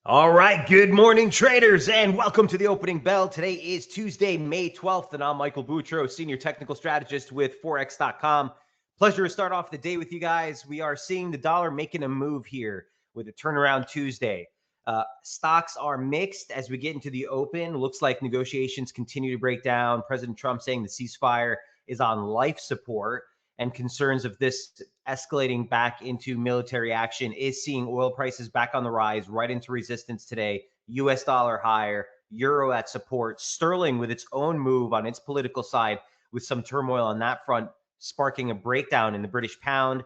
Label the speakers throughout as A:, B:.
A: All right, good morning, traders, and welcome to the opening bell. Today is Tuesday, May 12th, and I'm Michael Boutros, Senior Technical Strategist with FOREX.com. Pleasure to start off the day with you guys. We are seeing the dollar making a move here with a turnaround Tuesday. Stocks are mixed as we get into the open. Looks like negotiations continue to break down. President Trump saying the ceasefire is on life support, and concerns of this escalating back into military action is seeing oil prices back on the rise, right into resistance today. US dollar higher, euro at support, sterling with its own move on its political side with some turmoil on that front, sparking a breakdown in the British pound,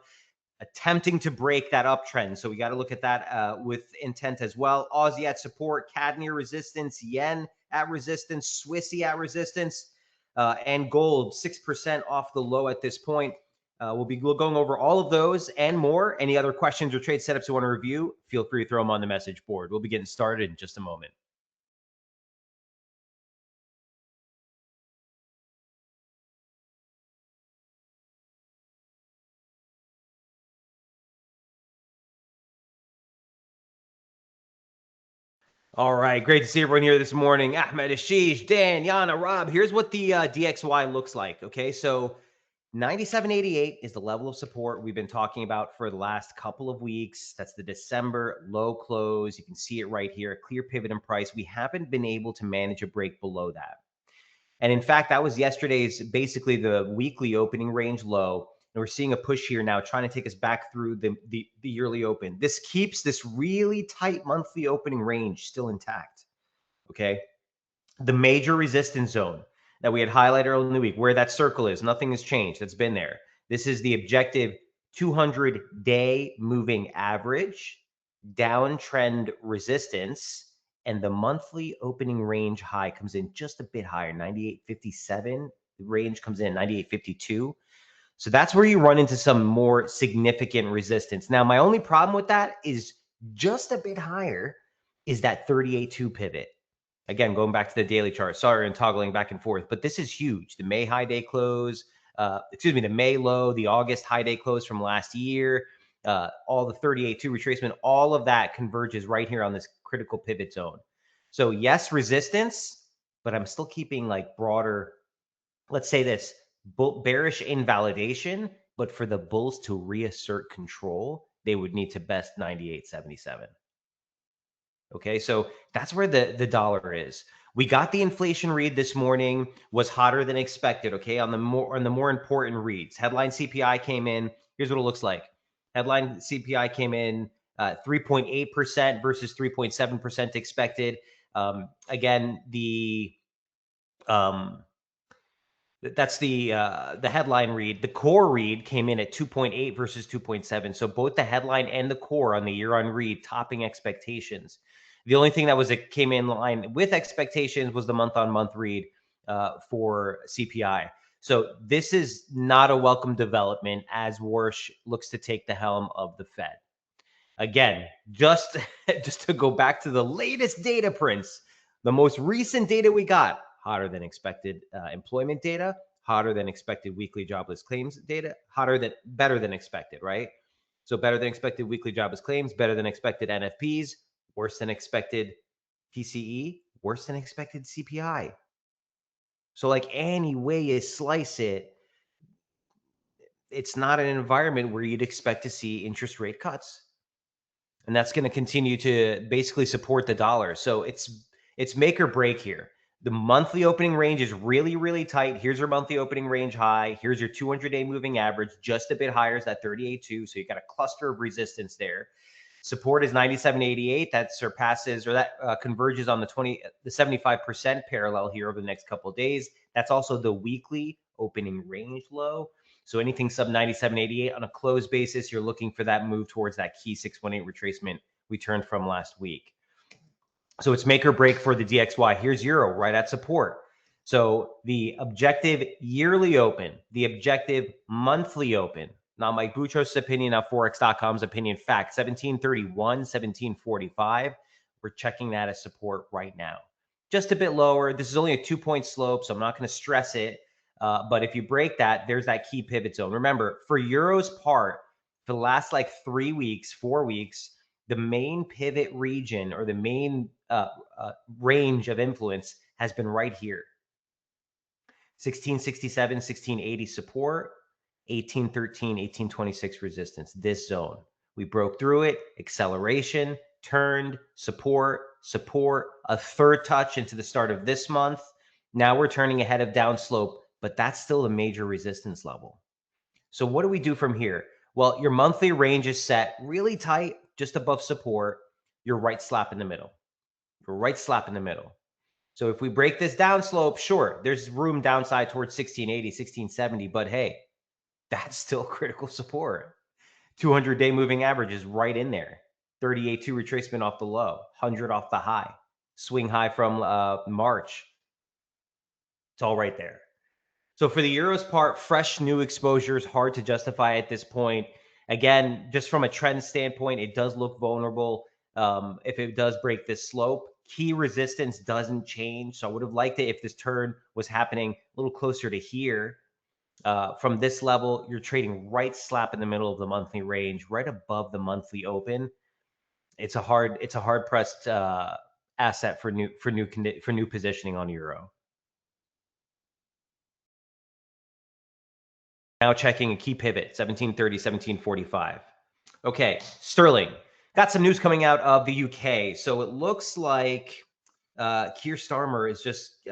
A: attempting to break that uptrend. So we got to look at that with intent as well. Aussie at support, CAD near resistance, yen at resistance, Swissy at resistance, and gold 6% off the low at this point. We'll be going over all of those and more. Any other questions or trade setups you want to review, feel free to throw them on the message board. We'll be getting started in just a moment. All right, great to see everyone here this morning. Ahmed, Ashish, Dan, Yana, Rob. Here's what the DXY looks like. Okay, so 97.88 is the level of support we've been talking about for the last couple of weeks. That's the December low close. You can see it right here, a clear pivot in price. We haven't been able to manage a break below that. And in fact, that was yesterday's, basically the weekly opening range low. And we're seeing a push here now, trying to take us back through the yearly open. This keeps this really tight monthly opening range still intact. Okay. The major resistance zone that we had highlighted earlier in the week, where that circle is, nothing has changed. That's been there. This is the objective 200-day moving average, downtrend resistance, and the monthly opening range high comes in just a bit higher, 98.57. The range comes in 98.52. So that's where you run into some more significant resistance. Now, my only problem with that is just a bit higher is that 38.2 pivot. Again, going back to the daily chart, sorry, and toggling back and forth, but this is huge. The May high day close, the May low, the August high day close from last year, all the 38.2 retracement, all of that converges right here on this critical pivot zone. So yes, resistance, but I'm still keeping like broader, let's say this, bearish invalidation, but for the bulls to reassert control, they would need to best 98.77. Okay, so that's where the dollar is. We got the inflation read this morning, was hotter than expected. Okay, on the more important reads, headline CPI came in. Here's what it looks like. Headline CPI came in 3.8% versus 3.7% expected. Again, that's the headline read. The core read came in at 2.8 versus 2.7. So both the headline and the core on the year-on read topping expectations. The only thing that came in line with expectations was the month-on-month read for CPI. So this is not a welcome development as Warsh looks to take the helm of the Fed. Again, just to go back to the latest data prints, the most recent data we got, hotter than expected employment data, hotter than expected weekly jobless claims data, better than expected, right? So better than expected weekly jobless claims, better than expected NFPs, worse than expected PCE, worse than expected CPI. So like any way you slice it, it's not an environment where you'd expect to see interest rate cuts. And that's going to continue to basically support the dollar. So it's make or break here. The monthly opening range is really, really tight. Here's your monthly opening range high. Here's your 200-day moving average. Just a bit higher is that 38.2. So you got a cluster of resistance there. Support is 97.88. That surpasses, or that converges on the 75% parallel here over the next couple of days. That's also the weekly opening range low. So anything sub 97.88 on a close basis, you're looking for that move towards that key 618 retracement we turned from last week. So it's make or break for the DXY. Here's euro right at support. So the objective yearly open, the objective monthly open, not Mike Boutros' opinion, not FOREX.com's opinion, fact, 1731, 1745. We're checking that as support right now. Just a bit lower. This is only a 2-point slope, so I'm not going to stress it. But if you break that, there's that key pivot zone. Remember, for euro's part, for the last like 3 weeks, 4 weeks, the main pivot region or the main range of influence has been right here. 1667, 1680 support, 1813, 1826 resistance, this zone. We broke through it, acceleration, turned, support, a third touch into the start of this month. Now we're turning ahead of downslope, but that's still a major resistance level. So what do we do from here? Well, your monthly range is set really tight, just above support. You're right slap in the middle. You're right slap in the middle. So if we break this down slope, sure, there's room downside towards 1680, 1670, but hey, that's still critical support. 200-day moving average is right in there. 38.2 retracement off the low, 100 off the high, swing high from March. It's all right there. So for the Euro's part, fresh new exposure is hard to justify at this point. Again, just from a trend standpoint, it does look vulnerable if it does break this slope. Key resistance doesn't change. So I would have liked it if this turn was happening a little closer to here. From this level, you're trading right slap in the middle of the monthly range, right above the monthly open. It's a hard pressed asset for new positioning on euro. Now checking a key pivot, 1730, 1745. Okay, sterling. Got some news coming out of the UK. So it looks like Keir Starmer is just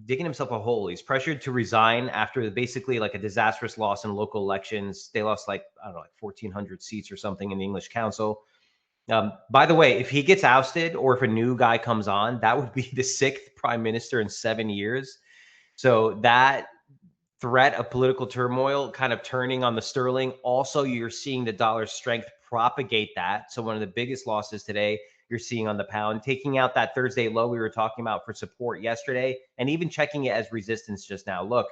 A: digging himself a hole. He's pressured to resign after basically like a disastrous loss in local elections. They lost like, I don't know, like 1,400 seats or something in the English Council. By the way, if he gets ousted or if a new guy comes on, that would be the 6th prime minister in 7 years. So that threat of political turmoil kind of turning on the sterling. Also, you're seeing the dollar's strength propagate that. So one of the biggest losses today you're seeing on the pound, taking out that Thursday low we were talking about for support yesterday, and even checking it as resistance just now. Look,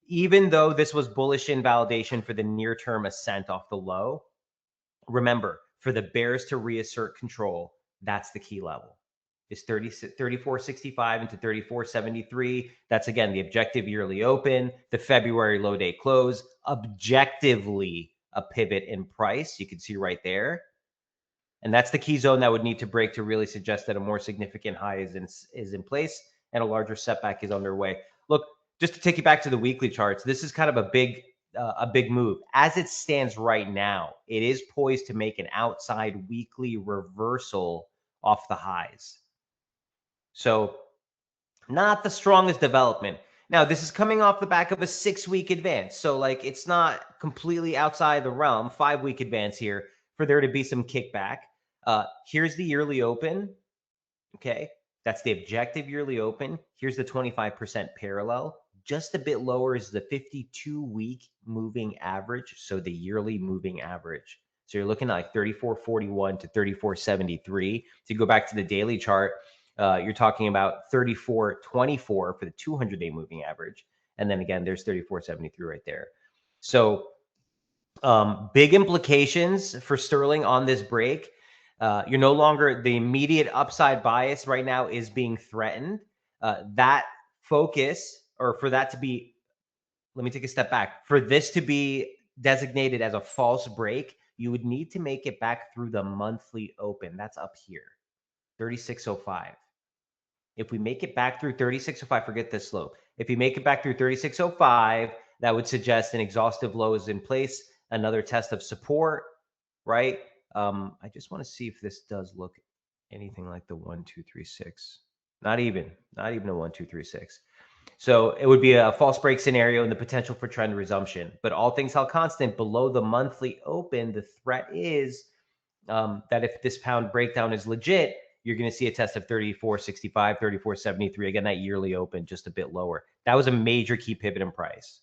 A: even though this was bullish invalidation for the near-term ascent off the low, remember, for the bears to reassert control, that's the key level. Is 34.65 into 34.73. That's again the objective yearly open, the February low day close, objectively a pivot in price. You can see right there. And that's the key zone that would need to break to really suggest that a more significant high is in place and a larger setback is underway. Look, just to take you back to the weekly charts, this is kind of a big move. As it stands right now, it is poised to make an outside weekly reversal off the highs. So not the strongest development. Now, this is coming off the back of a 6-week advance. So like it's not completely outside the realm, 5-week advance here for there to be some kickback. Here's the yearly open. Okay. That's the objective yearly open. Here's the 25% parallel. Just a bit lower is the 52-week moving average. So the yearly moving average. So you're looking at like 34.41 to 34.73. To go back to the daily chart, you're talking about 34.24 for the 200-day moving average. And then again, there's 34.73 right there. So big implications for sterling on this break. You're no longer, the immediate upside bias right now is being threatened. That focus, or for that to be, let me take a step back. For this to be designated as a false break, you would need to make it back through the monthly open. That's up here, 36.05. If we make it back through 36.05, forget this slope. If you make it back through 36.05, that would suggest an exhaustive low is in place, another test of support, right? I just want to see if this does look anything like the 1, 2, 3, 6. Not even a 1, 2, 3, 6. So it would be a false break scenario and the potential for trend resumption. But all things held constant, below the monthly open, the threat is that if this pound breakdown is legit, you're going to see a test of 34.65, 34.73. Again, that yearly open just a bit lower. That was a major key pivot in price.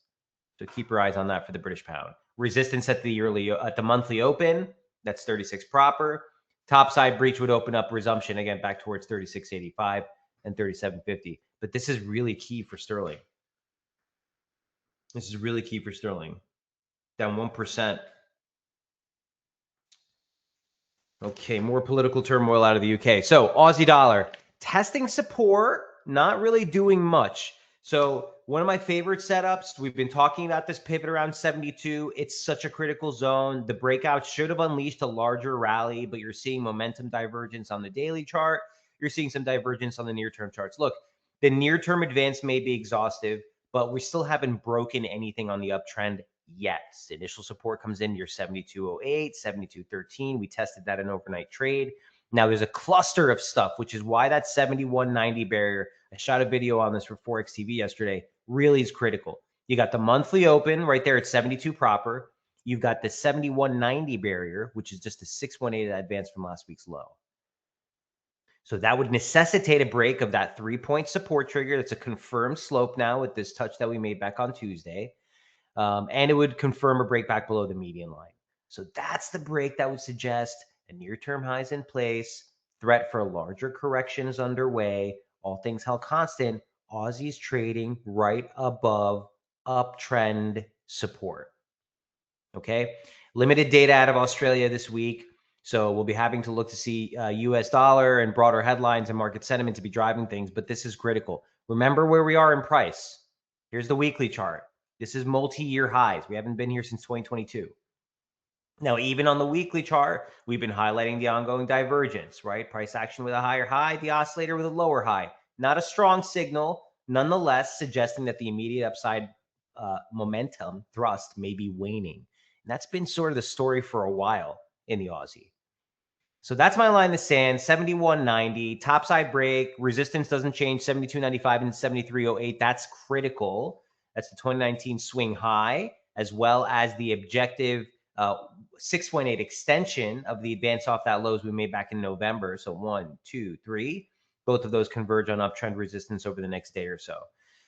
A: So keep your eyes on that for the British pound. Resistance at the monthly open, that's 36 proper. Top side breach would open up resumption again back towards 36.85 and 37.50. But this is really key for sterling. This is really key for sterling. Down 1%. Okay, more political turmoil out of the UK. So Aussie dollar testing support, not really doing much. So one of my favorite setups, we've been talking about this pivot around 72. It's such a critical zone. The breakout should have unleashed a larger rally, but you're seeing momentum divergence on the daily chart. You're seeing some divergence on the near-term charts. Look, the near-term advance may be exhaustive, but we still haven't broken anything on the uptrend yet. Initial support comes in near 72.08, 72.13. We tested that in overnight trade. Now there's a cluster of stuff, which is why that 71.90 barrier, I shot a video on this for Forex TV yesterday, really is critical. You got the monthly open right there at 72 proper. You've got the 71.90 barrier, which is just a 618 advance from last week's low. So that would necessitate a break of that 3-point support trigger. That's a confirmed slope now with this touch that we made back on Tuesday. And it would confirm a break back below the median line. So that's the break that would suggest a near-term highs in place, threat for a larger correction is underway. All things held constant, Aussie's trading right above uptrend support. Okay. Limited data out of Australia this week. So we'll be having to look to see US dollar and broader headlines and market sentiment to be driving things. But this is critical. Remember where we are in price. Here's the weekly chart. This is multi-year highs. We haven't been here since 2022. Now, even on the weekly chart, we've been highlighting the ongoing divergence, right? Price action with a higher high, the oscillator with a lower high. Not a strong signal, nonetheless, suggesting that the immediate upside momentum thrust may be waning. And that's been sort of the story for a while in the Aussie. So that's my line in the sand, 71.90. Topside break, resistance doesn't change, 72.95 and 73.08. That's critical. That's the 2019 swing high, as well as the objective 6.8 extension of the advance off that lows we made back in November. So 1, 2, 3. Both of those converge on uptrend resistance over the next day or so.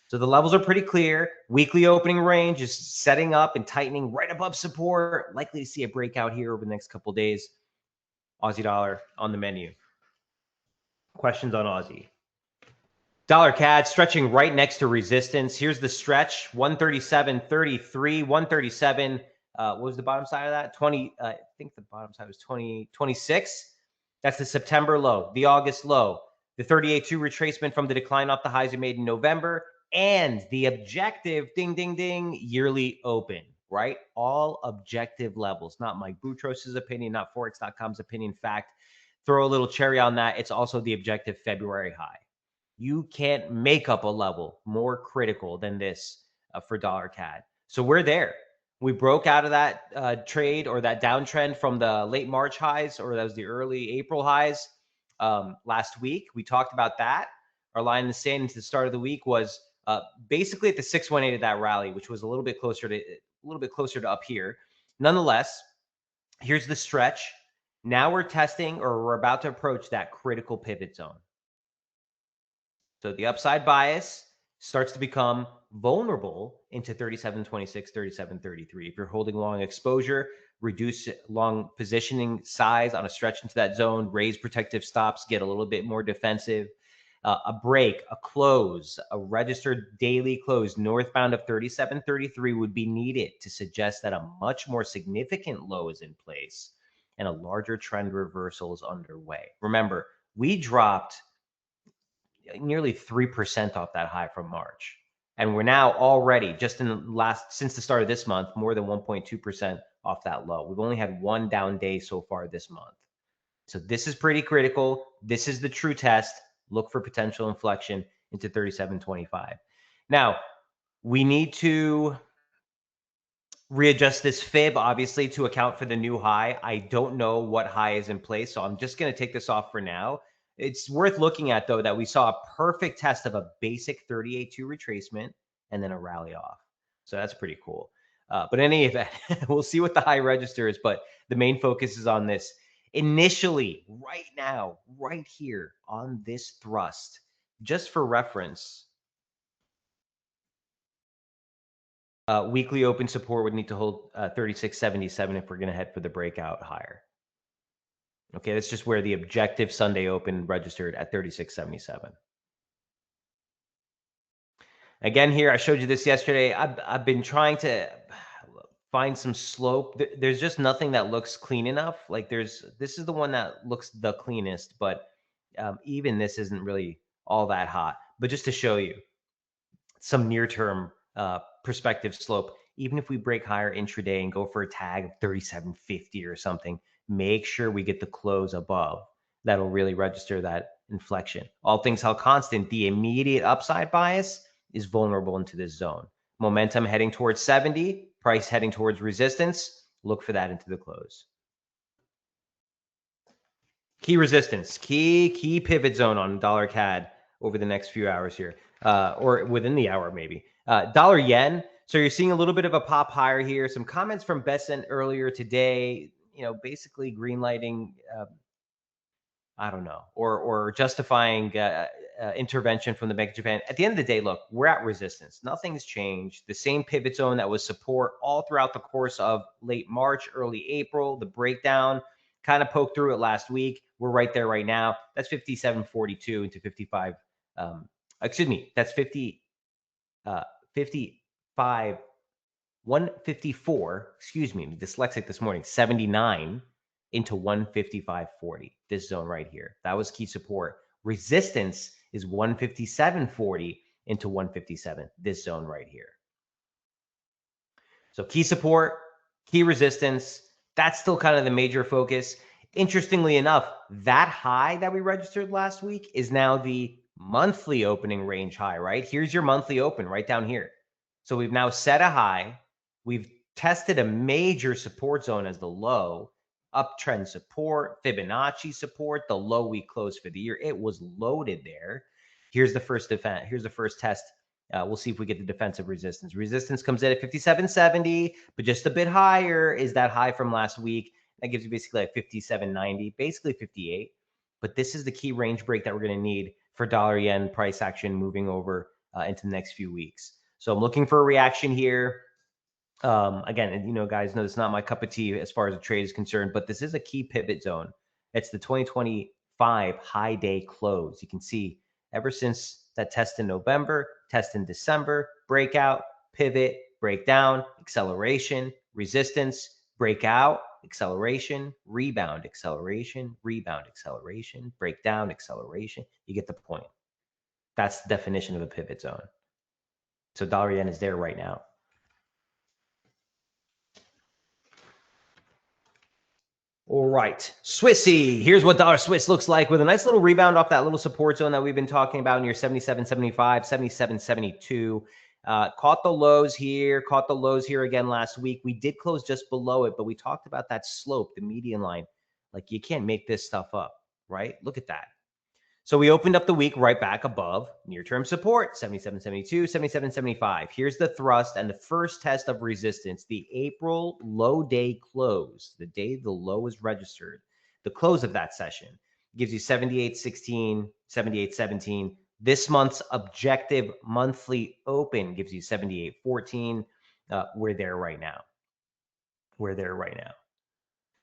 A: So the levels are pretty clear. Weekly opening range is setting up and tightening right above support. Likely to see a breakout here over the next couple of days. Aussie dollar on the menu. Questions on Aussie. Dollar CAD stretching right next to resistance. Here's the stretch, 137.33, 137. What was the bottom side of that? 20. I think the bottom side was 2026. That's the September low, the August low, the 38.2 retracement from the decline off the highs we made in November, and the objective, ding, ding, ding, yearly open, right? All objective levels, not Mike Boutros' opinion, not FOREX.com's opinion. In fact, throw a little cherry on that. It's also the objective February high. You can't make up a level more critical than this for dollar CAD. So we're there. We broke out of that trade or that downtrend from the late March highs, or that was the early April highs last week. We talked about that. Our line in the sand into the start of the week was basically at the 618 of that rally, which was a little bit closer to up here. Nonetheless, here's the stretch. Now we're testing, or we're about to approach that critical pivot zone. So the upside bias starts to become vulnerable into 37.26, 37.33. If you're holding long exposure, reduce long positioning size on a stretch into that zone, raise protective stops, get a little bit more defensive. A break, a close, a registered daily close northbound of 37.33 would be needed to suggest that a much more significant low is in place and a larger trend reversal is underway. Remember, we dropped nearly 3% off that high from March. And we're now already, just in the since the start of this month, more than 1.2% off that low. We've only had one down day so far this month. So this is pretty critical. This is the true test. Look for potential inflection into 37.25. Now, we need to readjust this fib, obviously, to account for the new high. I don't know what high is in place, so I'm just going to take this off for now. It's worth looking at, though, that we saw a perfect test of a basic 38.2 retracement and then a rally off. So that's pretty cool. But in any event, we'll see what the high register is, but the main focus is on this. Initially, right now, right here on this thrust, just for reference, weekly open support would need to hold 36.77 if we're going to head for the breakout higher. Okay, that's just where the objective Sunday open registered at 36.77. Again, here, I showed you this yesterday. I've been trying to find some slope. There's just nothing that looks clean enough. Like this is the one that looks the cleanest, but even this isn't really all that hot. But just to show you, some near-term perspective slope. Even if we break higher intraday and go for a tag of 37.50 or something, make sure we get the close above. That'll really register that inflection. All things held constant, the immediate upside bias is vulnerable into this zone. Momentum heading towards 70, price heading towards resistance. Look for that into the close. Key resistance, key pivot zone on dollar CAD over the next few hours here, or within the hour maybe. Dollar yen. So you're seeing a little bit of a pop higher here. Some comments from Besant earlier today, basically greenlighting, I don't know, or justifying intervention from the Bank of Japan. At the end of the day, look, we're at resistance. Nothing's changed. The same pivot zone that was support all throughout the course of late March, early April. The breakdown kind of poked through it last week. We're right there right now. That's 57.42 into 55. Excuse me. That's 55. 154, excuse me, I'm dyslexic this morning, 79 into 155.40, this zone right here. That was key support. Resistance is 157.40 into 157, this zone right here. So key support, key resistance, that's still kind of the major focus. Interestingly enough, that high that we registered last week is now the monthly opening range high, right? Here's your monthly open right down here. So we've now set a high. We've tested a major support zone as the low, uptrend support, Fibonacci support, the low we closed for the year. It was loaded there. Here's the first defense. Here's the first test. We'll see if we get the defensive resistance. Resistance comes in at 57.70, but just a bit higher is that high from last week. That gives you basically like 57.90, basically 58. But this is the key range break that we're going to need for dollar yen price action moving over into the next few weeks. So I'm looking for a reaction here. Again, guys know it's not my cup of tea as far as the trade is concerned, but this is a key pivot zone. It's the 2025 high day close. You can see ever since that test in November, test in December, breakout, pivot, breakdown, acceleration, resistance, breakout, acceleration, rebound, acceleration, rebound, acceleration, breakdown, acceleration. You get the point. That's the definition of a pivot zone. So dollar yen is there right now. All right, Swissy. Here's what dollar Swiss looks like with a nice little rebound off that little support zone that we've been talking about near 77.75, 77.72. Caught the lows here, again last week. We did close just below it, but we talked about that slope, the median line. Like you can't make this stuff up, right? Look at that. So we opened up the week right back above near-term support, 77.72, 77.75. Here's the thrust and the first test of resistance, the April low day close, the day the low is registered. The close of that session gives you 78.16, 78.17. This month's objective monthly open gives you 78.14. We're there right now.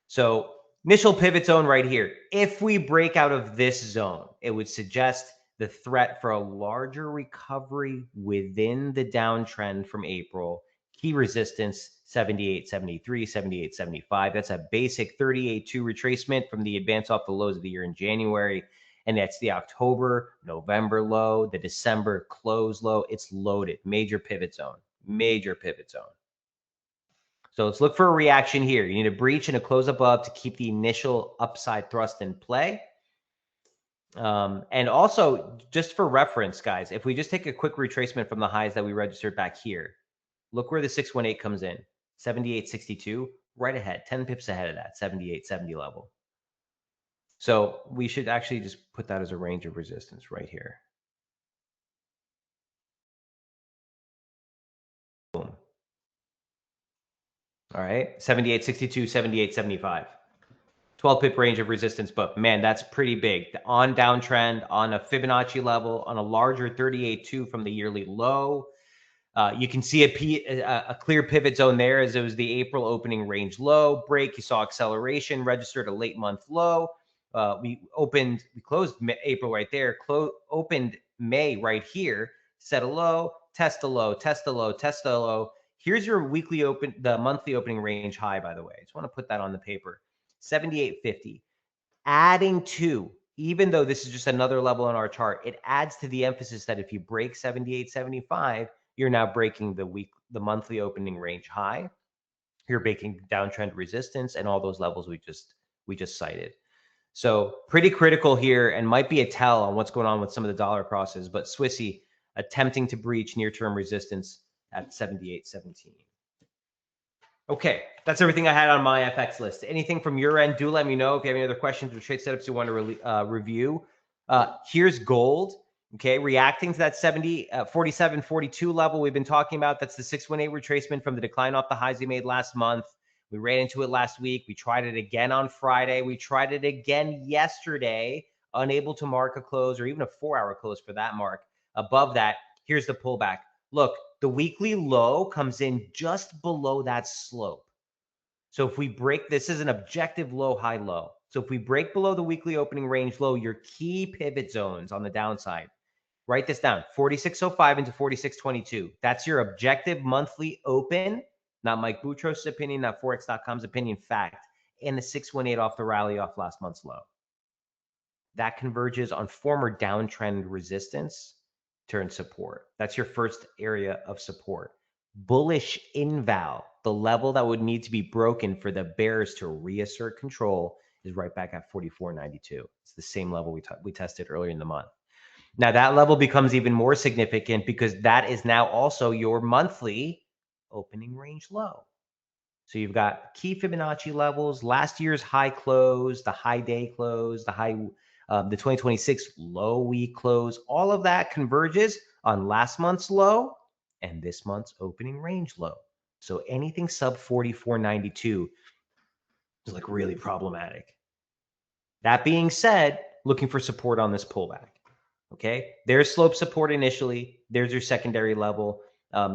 A: So initial pivot zone right here. If we break out of this zone, it would suggest the threat for a larger recovery within the downtrend from April. Key resistance, 78.73, 78.75. That's a basic 38.2 retracement from the advance off the lows of the year in January. And that's the October, November low, the December close low. It's loaded. Major pivot zone. So let's look for a reaction here. You need a breach and a close above to keep the initial upside thrust in play. And also, just for reference, guys, if we just take a quick retracement from the highs that we registered back here, look where the 618 comes in, 78.62, right ahead, 10 pips ahead of that, 78.70 level. So we should actually just put that as a range of resistance right here. Boom. All right, 78.62, 78.75. 12 pip range of resistance, but man, that's pretty big. On downtrend, on a Fibonacci level, on a larger 38.2 from the yearly low. You can see a clear pivot zone there as it was the April opening range low break. You saw acceleration, registered a late month low. We closed April right there, opened May right here, set a low, test a low, test a low, test a low. Here's your weekly open, the monthly opening range high, by the way. I just want to put that on the paper. 78.50. Adding to even though this is just another level on our chart, it adds to the emphasis that if you break 78.75, you're now breaking the monthly opening range high. You're breaking downtrend resistance and all those levels we just cited. So pretty critical here, and might be a tell on what's going on with some of the dollar crosses. But Swissy attempting to breach near-term resistance at 78.17. Okay, that's everything I had on my FX list. Anything from your end, do let me know. If you have any other questions or trade setups you want to review. Here's gold, okay, reacting to that 47.42 level we've been talking about. That's the 618 retracement from the decline off the highs we made last month. We ran into it last week. We tried it again on Friday. We tried it again yesterday, unable to mark a close or even a 4-hour close for that mark. Above that, here's the pullback. Look, the weekly low comes in just below that slope. So if we break, this is an objective low, high, low. So if we break below the weekly opening range low, your key pivot zones on the downside, write this down, 46.05 into 46.22. That's your objective monthly open, not Mike Boutros' opinion, not FOREX.com's opinion, fact, and the 618 off the rally off last month's low. That converges on former downtrend resistance turn support. That's your first area of support. Bullish inval, the level that would need to be broken for the bears to reassert control, is right back at 44.92. It's the same level we tested earlier in the month. Now that level becomes even more significant because that is now also your monthly opening range low. So you've got key Fibonacci levels, last year's high close, the high day close, the 2026 low week close. All of that converges on last month's low and this month's opening range low. So anything sub 44.92 is like really problematic. That being said, looking for support on this pullback. Okay, there's slope support initially. There's your secondary level.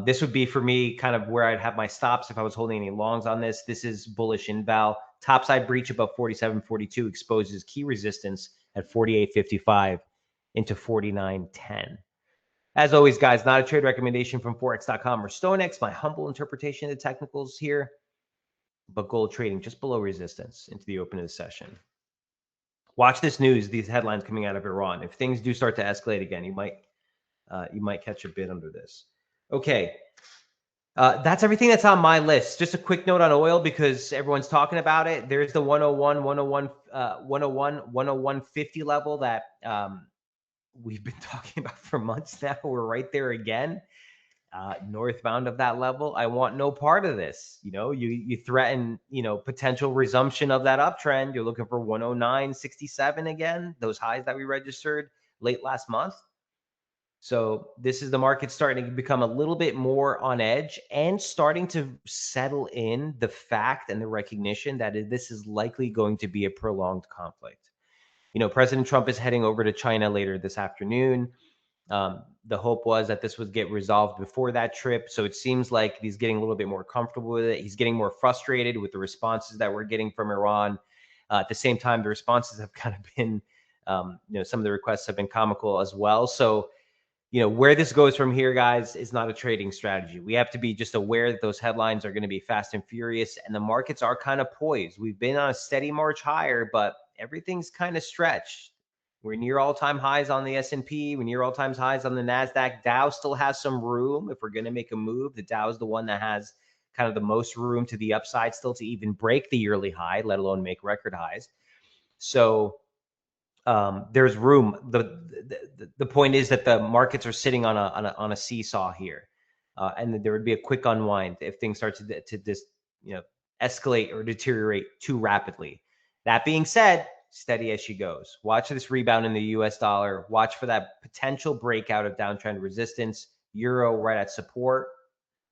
A: This would be for me kind of where I'd have my stops if I was holding any longs on this. This is bullish inval. Topside breach above 47.42 exposes key resistance at 48.55 into 49.10. As always, guys, not a trade recommendation from FOREX.com or StoneX. My humble interpretation of the technicals here, but gold trading just below resistance into the open of the session. Watch this news, these headlines coming out of Iran. If things do start to escalate again, you might catch a bid under this. Okay, that's everything that's on my list. Just a quick note on oil because everyone's talking about it. There's the 101.50 level that we've been talking about for months now. We're right there again. Northbound of that level. I want no part of this. You threaten, potential resumption of that uptrend. You're looking for 109.67 again, those highs that we registered late last month. So this is the market starting to become a little bit more on edge and starting to settle in the fact and the recognition that this is likely going to be a prolonged conflict. President Trump is heading over to China later this afternoon. The hope was that this would get resolved before that trip. So it seems like he's getting a little bit more comfortable with it. He's getting more frustrated with the responses that we're getting from Iran. At the same time, the responses have kind of been, some of the requests have been comical as well. So, where this goes from here, guys, is not a trading strategy. We have to be just aware that those headlines are going to be fast and furious, and the markets are kind of poised. We've been on a steady march higher, but everything's kind of stretched. We're near all-time highs on the S&P. We're near all-time highs on the NASDAQ. Dow still has some room. If we're going to make a move, the Dow is the one that has kind of the most room to the upside still to even break the yearly high, let alone make record highs. So there's room. The point is that the markets are sitting on a seesaw here, and there would be a quick unwind if things start to just escalate or deteriorate too rapidly. That being said, steady as she goes. Watch this rebound in the US dollar. Watch for that potential breakout of downtrend resistance. Euro right at support.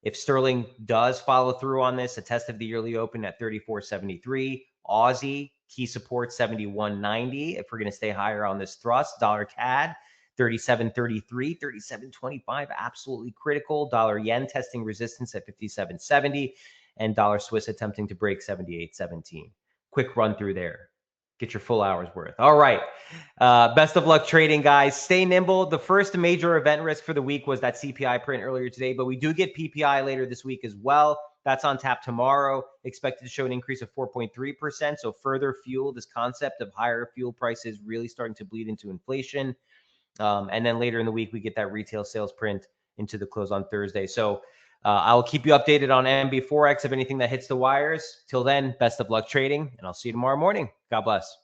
A: If sterling does follow through on this, a test of the yearly open at 34.73. Aussie key support 71.90. If we're going to stay higher on this thrust, dollar CAD 37.33, 37.25, absolutely critical. Dollar yen testing resistance at 57.70, and dollar Swiss attempting to break 78.17. Quick run through there. Get your full hour's worth. All right. Best of luck trading, guys. Stay nimble. The first major event risk for the week was that CPI print earlier today, but we do get PPI later this week as well. That's on tap tomorrow, expected to show an increase of 4.3%. So further fuel this concept of higher fuel prices really starting to bleed into inflation. And then later in the week, we get that retail sales print into the close on Thursday. So I'll keep you updated on MB Forex of anything that hits the wires. Till then, best of luck trading, and I'll see you tomorrow morning. God bless.